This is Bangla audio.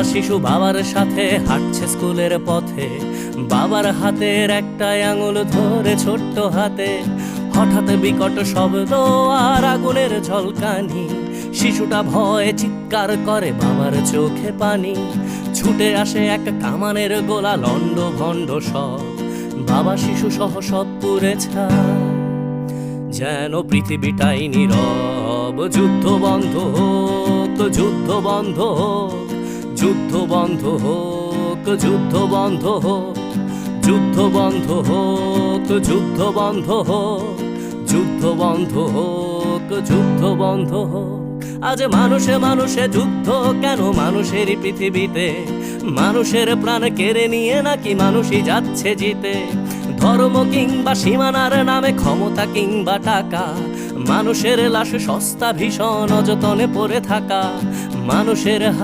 শিশু বাবার সাথে হাঁটছে স্কুলের পথে, বাবার হাতের একটা আঙুল ধরে ছোট্ট হাতে। হঠাৎ বিকট শব্দ আর আগুনের ঝলকানি, শিশুটা ভয়ে চিৎকার করে, বাবার চোখে পানি। ছুটে আসে এক কামানের গোলা, লন্ড ভন্ড সব, বাবা শিশু সহ সব পুড়ে ছাই। যেন পৃথিবীটাই নীরব, যুদ্ধ বন্ধ হোক, যুদ্ধ বন্ধ হোক, যুদ্ধ বন্ধ হোক, যুদ্ধ বন্ধ হোক, যুদ্ধ বন্ধ হোক, যুদ্ধ বন্ধ হোক, যুদ্ধ বন্ধ হোক, যুদ্ধ বন্ধ হোক। আজ মানুষে মানুষে যুদ্ধ কেন মানুষেরই পৃথিবীতে? মানুষের প্রাণ কেড়ে নিয়ে নাকি মানুষই যাচ্ছে জিতে? ধর্ম কিংবা সীমানার নামে, ক্ষমতা কিংবা টাকা, মানুষের লাশ সস্তা ভীষণ অযতনে পড়ে থাকা। মানুষের